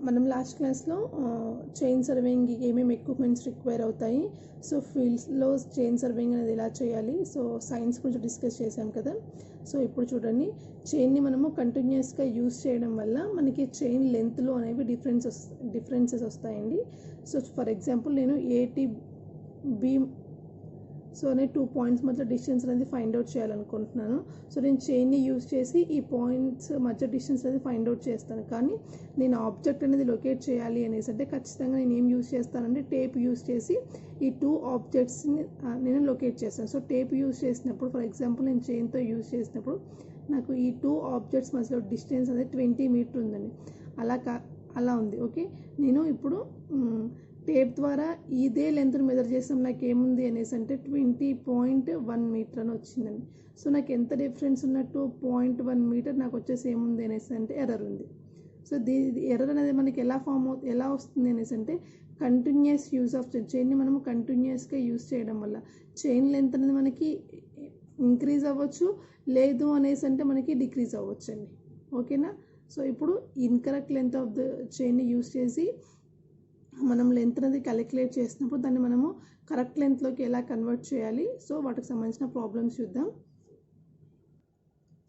మనం లాస్ట్ క్లాస్లో చైన్ సర్వేయింగ్కి ఏమేమి ఎక్విప్మెంట్స్ రిక్వైర్ అవుతాయి, సో ఫీల్డ్స్లో చైన్ సర్వేయింగ్ అనేది ఎలా చేయాలి, సో సైన్స్ గురించి డిస్కస్ చేసాం కదా. సో ఇప్పుడు చూడండి, చైన్ని మనము కంటిన్యూస్గా యూస్ చేయడం వల్ల మనకి చైన్ లెంత్లో అనేవి డిఫరెన్సెస్ వస్తాయండి. సో ఫర్ ఎగ్జాంపుల్ నేను ఏటీ బి సో నేను 2 పాయింట్స్ మధ్య డిస్టెన్స్ అనేది ఫైండ్ అవుట్ చేయాలనుకుంటున్నాను. సో నేను చైన్ని యూజ్ చేసి ఈ పాయింట్స్ మధ్య డిస్టెన్స్ అనేది ఫైండ్ అవుట్ చేస్తాను. కానీ నేను ఆబ్జెక్ట్ అనేది లొకేట్ చేయాలి అనేసి అంటే ఖచ్చితంగా నేను ఏం యూజ్ చేస్తానంటే టేప్ యూజ్ చేసి ఈ 2 ఆబ్జెక్ట్స్ని నేను లొకేట్ చేస్తాను. సో టేప్ యూజ్ చేసినప్పుడు, ఫర్ ఎగ్జాంపుల్ నేను చైన్తో యూజ్ చేసినప్పుడు నాకు ఈ 2 ఆబ్జెక్ట్స్ మధ్యలో డిస్టెన్స్ అనేది 20 మీటర్ ఉందండి. అలా ఉంది. ఓకే, నేను ఇప్పుడు టేప్ ద్వారా ఇదే లెంత్ను మెజర్ చేస్తాం, నాకు ఏముంది అనేసి అంటే 20.1 మీటర్ అని వచ్చిందండి. సో నాకు ఎంత డిఫరెన్స్ ఉన్నట్టు 0.1 మీటర్ నాకు వచ్చేసి ఏముంది అనేసి అంటే ఎర్రర్ ఉంది. సో ఎర్రర్ అనేది మనకి ఎలా వస్తుంది అనేసి అంటే కంటిన్యూస్ యూజ్ ఆఫ్ చైన్ని మనము కంటిన్యూస్గా యూజ్ చేయడం వల్ల చైన్ లెంత్ అనేది మనకి ఇంక్రీజ్ అవ్వచ్చు, లేదు అనేసి అంటే మనకి డిక్రీజ్ అవ్వచ్చు అండి. ఓకేనా. సో ఇప్పుడు ఇన్కరెక్ట్ లెంత్ ఆఫ్ ద చైన్ని యూజ్ చేసి మనం లెంత్ అనేది క్యాలిక్యులేట్ చేసినప్పుడు దాన్ని మనము కరెక్ట్ లెంత్లోకి ఎలా కన్వర్ట్ చేయాలి, సో వాటికి సంబంధించిన ప్రాబ్లమ్స్ చూద్దాం.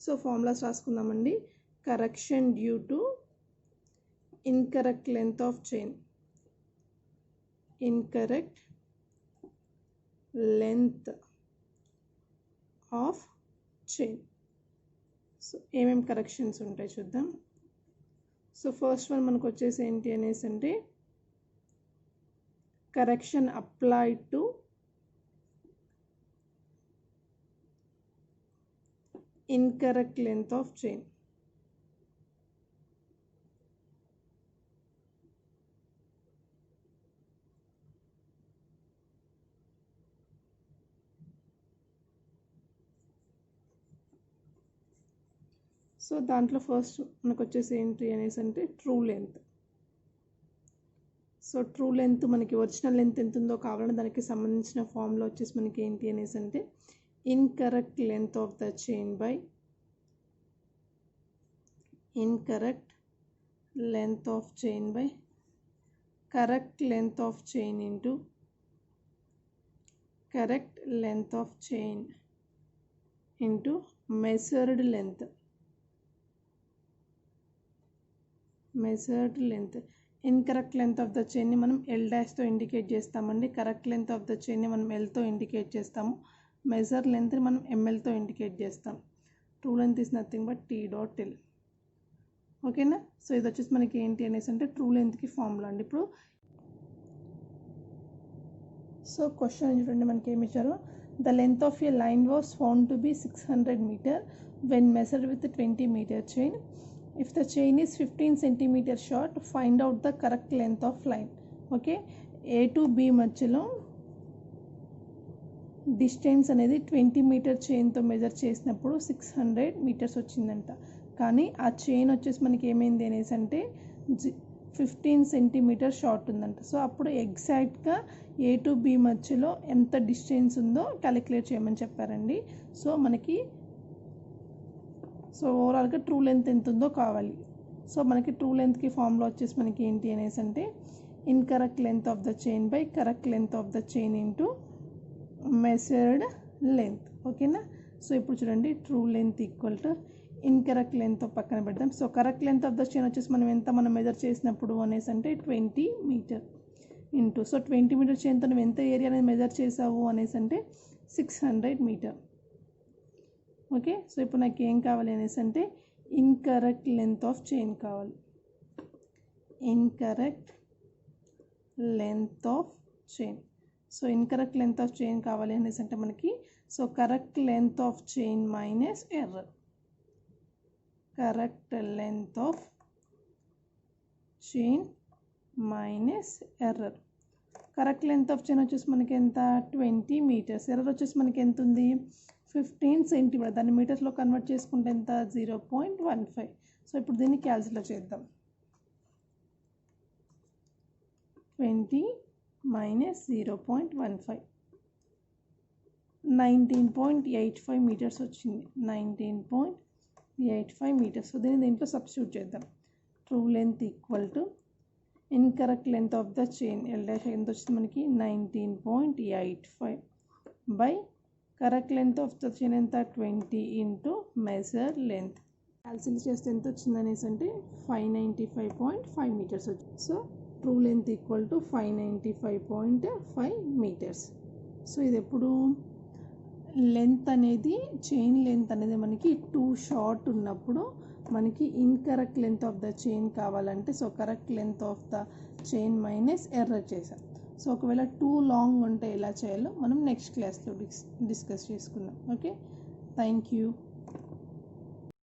సో ఫార్ములాస్ రాసుకుందామండి. Correction due to incorrect length of chain, incorrect length of chain. So ఏమేమి కరెక్షన్స్ ఉంటాయి చూద్దాం. సో ఫస్ట్ వన్ మనకు వచ్చేసి ఏంటి అనేసి అంటే correction applied to incorrect length of chain. So దాంట్లో ఫస్ట్ మనకు వచ్చేసి ఏంటి అనేసి అంటే true length. So true length మనకి ఒరిజినల్ లెంత్ ఎంత ఉందో కావాలంటే దానికి సంబంధించిన ఫార్ములా వచ్చేసి మనకి ఏంటి అనేసి అంటే incorrect length of the chain by incorrect length of chain by correct length of chain into correct length of chain into measured length. Incorrect length of the చైన్ని మనం ఎల్ డాష్తో ఇండికేట్ చేస్తామండి. కరెక్ట్ లెంత్ ఆఫ్ ద చైన్ని మనం ఎల్తో indicate చేస్తాము. Measure లెంత్ని మనం ఎంఎల్తో ఇండికేట్ చేస్తాం. True length is nothing but T dot L. ఓకేనా. సో ఇది వచ్చేసి మనకి ఏంటి అనేసి అంటే ట్రూ లెంత్కి ఫార్ములా అండి. ఇప్పుడు సో క్వశ్చన్ చూడండి, మనకి ఏమి ఇచ్చారు. The length of a line was found to be 600 meter when measured with 20 meter chain. If the chain is 15 centimeter short, find out the correct length of line. Okay, A to B మధ్యలో distance అనేది 20 metre చైన్తో measure చేసినప్పుడు 600 metres వచ్చిందంట. కానీ ఆ chain వచ్చేసి మనకి ఏమైంది అనేసి అంటే 15 సెంటీమీటర్ షార్ట్ ఉందంట. సో అప్పుడు ఎగ్జాక్ట్గా A to B మధ్యలో ఎంత డిస్టెన్స్ ఉందో క్యాలిక్యులేట్ చేయమని చెప్పారండి. సో మనకి ఓవరాల్గా ట్రూ లెంత్ ఎంత ఉందో కావాలి. సో మనకి ట్రూ లెంత్కి ఫార్ములా వచ్చేసి మనకి ఏంటి అనేసి అంటే incorrect length of the chain by correct length of the chain into measured length. ఓకేనా. సో ఇప్పుడు చూడండి, true length equal to incorrect length పక్కన పెడదాం. So correct length of the chain వచ్చేసి మనం మెజర్ చేసినప్పుడు అనేసి అంటే 20 మీటర్ ఇంటూ, సో 20 మీటర్ చైన్తో నువ్వు ఎంత ఏరియా అనేది మెజర్ చేసావు అనేసి అంటే 600 మీటర్. ఓకే. సో ఇప్పుడు నాకు ఏం కావాలి అనేసి అంటే ఇన్కరెక్ట్ లెంత్ ఆఫ్ చైన్ కావాలి. Incorrect length of chain. So incorrect length of chain కావాలి అనేసి అంటే మనకి so correct length of chain minus error. Correct length of chain minus error. Correct length of chain వచ్చేసి మనకి ఎంత 20 మీటర్స్. ఎర్రర్ వచ్చేసి మనకి ఎంత ఉంది 15 సెంటీమీటర్. దాన్ని మీటర్స్లో కన్వర్ట్ చేసుకుంటే ఎంత 0.15. సో ఇప్పుడు దీన్ని క్యాల్కులేట్ చేద్దాం. 20 మైనస్ 0.15 19.85 మీటర్స్ వచ్చింది. 19.85 మీటర్స్. సో దీన్ని దీంట్లో సబ్స్టిట్యూట్ చేద్దాం. True length equal to incorrect length of the chain L dash ఎంత వచ్చింది మనకి 19.85 by correct length of the chain ఎంత 20 ఇంటూ మెజర్ లెంత్ క్యాల్కులేట్ చేస్తే ఎంత వచ్చింది అనేసి అంటే 595.5 మీటర్స్ వచ్చింది. So true length equal to 595.5 meters. So ఇది ఎప్పుడు లెంత్ అనేది చైన్ లెంత్ అనేది మనకి టూ షార్ట్ ఉన్నప్పుడు మనకి incorrect length of the chain కావాలంటే so correct length of the chain minus error చేసాం. సో ఒకవేళ టూ లాంగ్ ఉంటే ఎలా చేయాలో మనం నెక్స్ట్ క్లాస్లో డిస్కస్ చేసుకుందాం. Okay, thank you.